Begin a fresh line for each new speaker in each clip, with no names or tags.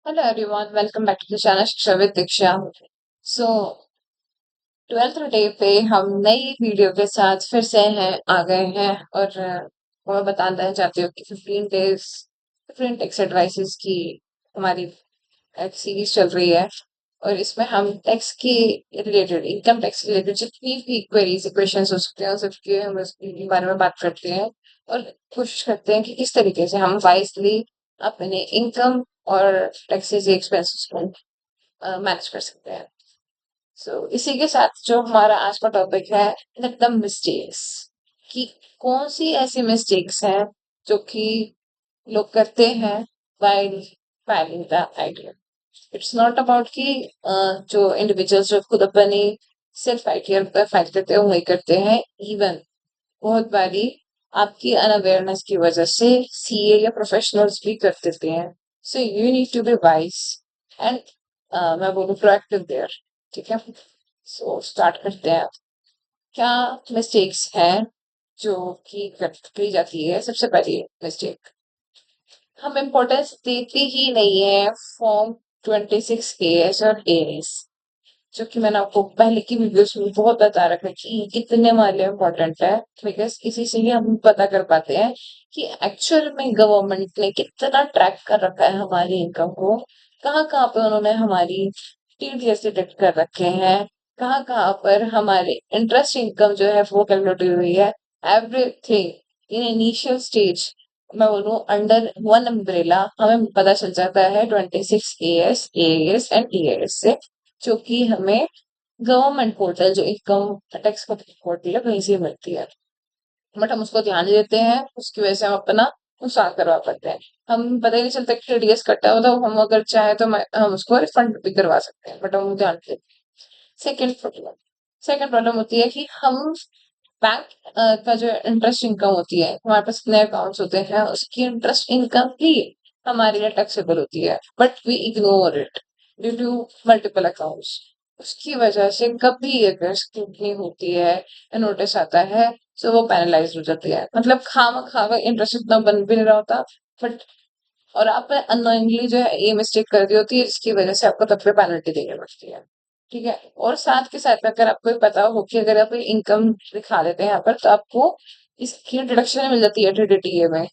Hello everyone, welcome back to the channel शिक्षा with Diksha. So 12th day पे हम नई वीडियो के साथ फिर से हैं आ गए हैं और मैं बताना चाहती हूँ कि 15 टेक्स्ट एडवाइसेस की हमारी एक सीरीज चल रही है और इसमें हम टैक्स के रिलेटेड इनकम टैक्स से रिलेटेड जितनी भी क्वेरीज क्वेश्चन हो सकते हैं उन सबके हम उसके बारे में बात करते हैं और कोशिश करते हैं कि किस तरीके से हम वाइजली अपने इनकम और टैक्सेस एक्सपेंसेस को मैनेज कर सकते हैं। इसी के साथ जो हमारा आज का टॉपिक है द मिस्टेक्स कि कौन सी ऐसी मिस्टेक्स हैं जो कि लोग करते हैं while filing the idea. It's not about कि जो इंडिविजुअल्स जो खुद अपनी सेल्फ आइडिया पर फाइल करते हैं वही करते हैं। इवन बहुत बारी आपकी अनअवेयरनेस की वजह से सीए या प्रोफेशनल्स भी कर देते हैं। So you need to be wise and मैं बोलूँ प्रोएक्टिव देयर। ठीक है, सो स्टार्ट करते हैं। क्या मिस्टेक्स हैं जो कि की जाती है? सबसे पहली मिस्टेक, हम इम्पोर्टेंस देते ही नहीं है फॉर्म 26 के एस और एस, जो कि मैंने आपको पहले की वीडियोस में बहुत बता रखा है कि ये कितने हमारे लिए इम्पोर्टेंट है। बिकॉज इसी से ही हम पता कर पाते हैं कि एक्चुअल में गवर्नमेंट ने कितना ट्रैक कर रखा है हमारी इनकम को, कहाँ कहाँ पे उन्होंने हमारी टीडीएस डिडक्ट कर रखे हैं, कहाँ कहाँ पर हमारे इंटरेस्ट इनकम जो है वो कैलकुलेट हुई है। एवरीथिंग इन इनिशियल स्टेज मैं बोलूँ अंडर वन अम्ब्रेला हमें पता चल जाता है 26 एएस एंड टीएएस से, जो कि हमें गवर्नमेंट पोर्टल जो इनकम टैक्स का पोर्टल है वहीं से मिलती है। बट हम उसको ध्यान नहीं देते हैं, उसकी वजह से हम अपना नुकसान करवा पाते हैं। हम पता ही नहीं चलता कि टीडीएस कटा होता है, हम अगर चाहे तो हम उसको रिफंड भी करवा सकते हैं, बट हम ध्यान नहीं देते। सेकेंड प्रॉब्लम होती है कि हम बैंक का जो इंटरेस्ट इनकम होती है, हमारे पास कितने अकाउंट्स होते हैं उसकी इंटरेस्ट इनकम ही हमारे लिए टैक्सेबल होती है, but we ignore it due to multiple accounts. उसकी वजह से कभी अगर स्क्रूटनी होती है या नोटिस आता है तो वो पैनलाइज हो जाती है। मतलब खामा खामा इंटरेस्ट इतना बन भी नहीं रहा होता, बट और आपने अननोइंगली जो है ये मिस्टेक कर दी होती है जिसकी वजह से आपको तब पे पेनल्टी देनी पड़ती है। ठीक है, और साथ के साथ में अगर आपको ये पता हो कि अगर आप इनकम दिखा देते हैं यहाँ पर तो आपको इसकी डिडक्शन मिल जाती है टीडीटीए में,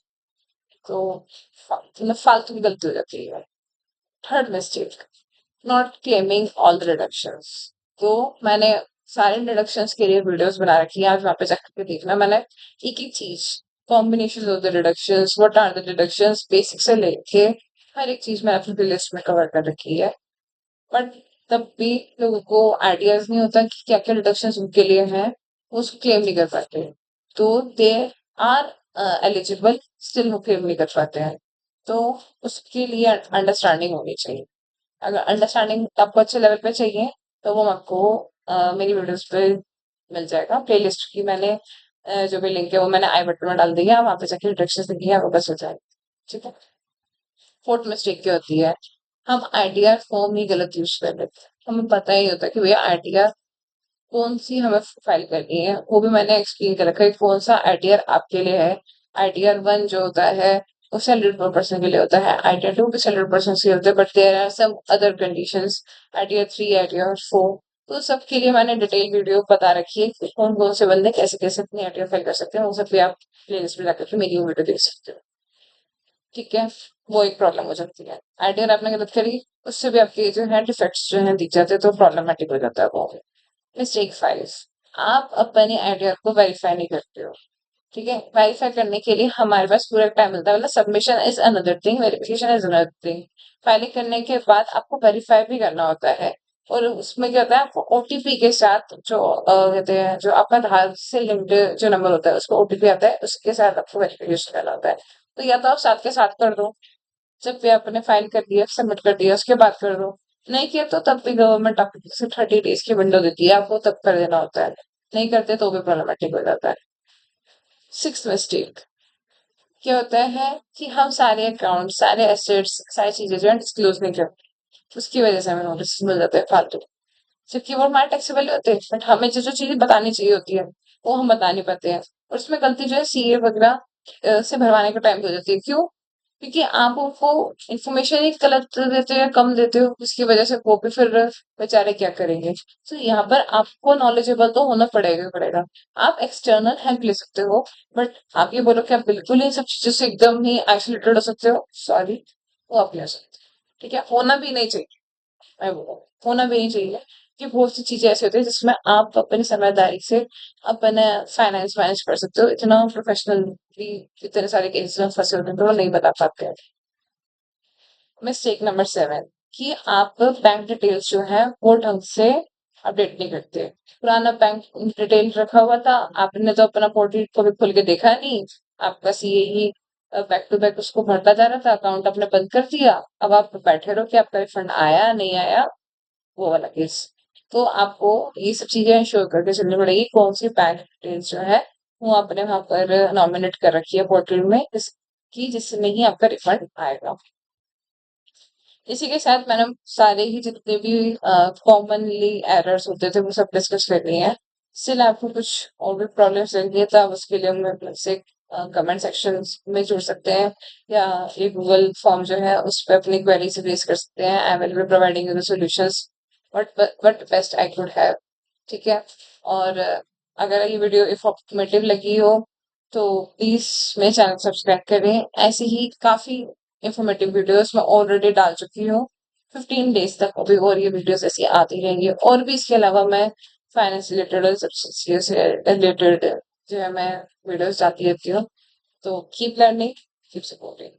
तो मतलब फालतू की गलती हो जाती है। Third mistake, not claiming all the deductions. तो मैंने सारे डिडक्शंस के लिए वीडियोस बना रखी है, आज वहां पे जाकर के देखना। मैंने एक एक चीज, combination of the deductions, what are the deductions, basic से लेके हर एक चीज मैंने अपनी लिस्ट में कवर कर रखी है। बट तब भी लोगों को आइडियाज नहीं होता कि क्या क्या डिडक्शंस उनके लिए हैं, वो उसको क्लेम नहीं कर पाते, तो दे आर एलिजिबल, स्टिल वो क्लेम नहीं कर पाते हैं। तो उसके लिए अंडरस्टैंडिंग होनी चाहिए। अगर अंडरस्टैंडिंग आपको अच्छे लेवल पे चाहिए तो वो आपको मेरी वीडियोस पे मिल जाएगा। प्लेलिस्ट की मैंने जो भी लिंक है वो मैंने आई बटन में डाल दी है, वहां पे जाके डायरेक्शंस लिखी है, आपको बस हो जाएगा। ठीक है। फोर्थ मिस्टेक क्या होती है, हम आइडिया फॉर्म ही गलत यूज कर लेते हैं। हमें पता ही होता है कि भैया आइडिया कौन सी हमें फाइल करनी है, वो भी मैंने एक्सप्लेन कर रखा है कि कौन सा आईटीआर आपके लिए है। आईटीआर वन जो होता है वो सैलरीड पर्सन के लिए होता है, आईटीआर टू भी सैलरीड पर्सन के लिए होता है, but there are some other conditions, ITR three, ITR four. तो सबके लिए मैंने डिटेल वीडियो बता रखी है कि कौन कौन से बंदे कैसे कैसे अपनी आईटीआर फाइल कर सकते हैं, वो सब भी आप प्लेलिस्ट में जाकर के मेरी वीडियो देख सकते हो। ठीक है, वो एक प्रॉब्लम हो जाती है। आईटीआर आपने गलत करी, उससे भी आपके जो है डिफेक्ट्स जो है दिख जाते हैं, तो प्रॉब्लमेटिक हो जाता है वो। मिस्टेक फाइव, आप अपने आइडिया को वेरीफाई नहीं करते हो। ठीक है, वेरीफाई करने के लिए हमारे पास पूरा टाइम मिलता है, मतलब submission is another thing, verification is another thing. Filing करने के बाद आपको वेरीफाई भी करना होता है, और उसमें क्या होता है, आपको ओटीपी के साथ जो कहते हैं जो आपका आधार से लिंक्ड जो नंबर होता है उसको ओटीपी आता है, उसके साथ आपको वेरिफिकेशन करना होता है। तो या तो आप साथ के साथ कर दो, जब भी आपने फाइल कर दिया सबमिट कर दिया उसके बाद कर दो। नहीं किया तो तब भी गवर्नमेंट आपको सिर्फ 30 डेज की विंडो देती है, आपको तब कर देना होता है। नहीं करते तो भी प्रॉब्लमेटिक हो जाता है। सिक्स मिस्टेक क्या होता है कि हम सारे अकाउंट, सारे एसेट्स, सारी चीजें जो है डिस्क्लोज नहीं करते, उसकी वजह से हमें नोटिस मिल जाते हैं फालतू, जबकि वो हमारे टैक्सेबल होते हैं, बट हमें जो जो चीजें बतानी चाहिए होती है वो हम बता नहीं पाते हैं। और उसमें गलती जो है सीए वगैरह से भरवाने का टाइम हो जाती है। क्यों? क्योंकि आप उनको इंफॉर्मेशन ही गलत देते हो या कम देते हो, जिसकी वजह से वो भी फिर बेचारे क्या करेंगे। तो यहाँ पर आपको नॉलेजेबल तो होना पड़ेगा ही पड़ेगा। आप एक्सटर्नल हेल्प ले सकते हो, बट आप ये बोलो कि आप बिल्कुल इन सब चीजों से एकदम ही आइसोलेटेड हो सकते हो, सॉरी, वो आप नहीं हो सकते। ठीक है, होना भी नहीं चाहिए। मैं बोलूँ, होना भी नहीं चाहिए कि बहुत सी चीजें ऐसी होती है जिसमें आप अपनी समझदारी से अपने फाइनेंस मैनेज कर सकते हो। इतना प्रोफेशनल भी इतने सारे केसेस में फंसे होते हैं तो वो नहीं बता पाते हैं। मिस्टेक नंबर 7, कि आप बैंक डिटेल्स जो है वो ढंग से अपडेट नहीं करते। पुराना बैंक डिटेल रखा हुआ था, आपने तो अपना पोर्टल को भी खोल के देखा नहीं, आप बस यही बैक टू बैक उसको भरता जा रहा था, अकाउंट आपने बंद कर दिया। अब आप बैठे रहो कि आपका रिफंड आया नहीं आया, वो वाला केस। तो आपको ये सब चीजें इंश्योर करके चलनी पड़ेगी, कौन सी बैंक डिटेल्स जो है वो आपने वहां पर नॉमिनेट कर रखी है पोर्टल में, जिसमें ही आपका रिफंड आएगा। इसी के साथ मैंने सारे ही जितने भी कॉमनली एरर्स होते थे वो सब डिस्कस कर लिए हैं। स्टिल आपको कुछ और भी प्रॉब्लम्स रहेंगे तो आप उसके लिए मेरे से कमेंट सेक्शन में जुड़ सकते हैं, या ये गूगल फॉर्म जो है उस पर अपनी क्वेरीज रेज कर सकते हैं। I will be providing you the solutions what best I could have. ठीक है, और अगर ये वीडियो इंफॉर्मेटिव लगी हो तो प्लीज मेरे चैनल सब्सक्राइब करें। ऐसी ही काफी इंफॉर्मेटिव वीडियोस मैं ऑलरेडी डाल चुकी हूँ 15 डेज तक अभी, और ये वीडियोस ऐसी आती रहेंगी। और भी इसके अलावा मैं फाइनेंस रिलेटेड और सब चीजों से रिलेटेड जो है मैं वीडियोस डालती रहती हूँ। तो कीप लर्निंग, कीप सपोर्टिंग।